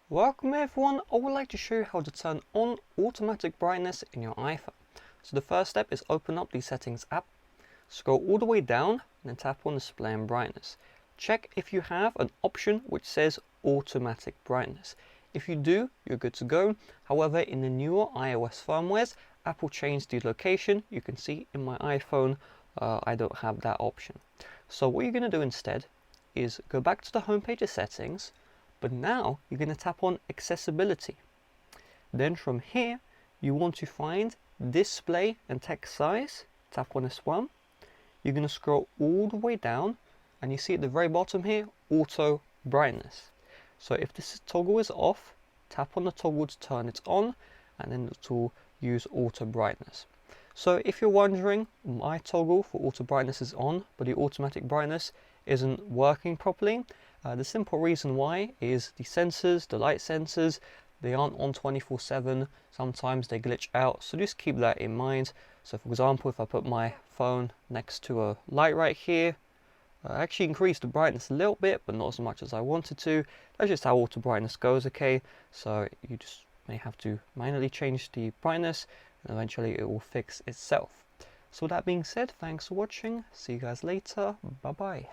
Welcome everyone, I would like to show you how to turn on automatic brightness in your iPhone. So the first step is open up the settings app, scroll all the way down and then tap on display and brightness. Check if you have an option which says automatic brightness. If you do, you're good to go. However, in the newer iOS firmwares, Apple changed the location. You can see in my iPhone, I don't have that option. So what you're going to do instead is go back to the home page of settings, but now you're going to tap on accessibility. Then from here, you want to find display and text size. Tap on this one. You're going to scroll all the way down and you see at the very bottom here, auto brightness. So if this toggle is off, tap on the toggle to turn it on and then it will use auto brightness. So if you're wondering, my toggle for auto brightness is on, but the automatic brightness isn't working properly. The simple reason why is the sensors, the light sensors, they aren't on 24/7. Sometimes they glitch out, so just keep that in mind. So for example, if I put my phone next to a light right here, I actually increased the brightness a little bit, but not as much as I wanted to. That's just how auto brightness goes, okay? So you just may have to manually change the brightness and eventually it will fix itself. So with that being said, thanks for watching. See you guys later. Bye bye.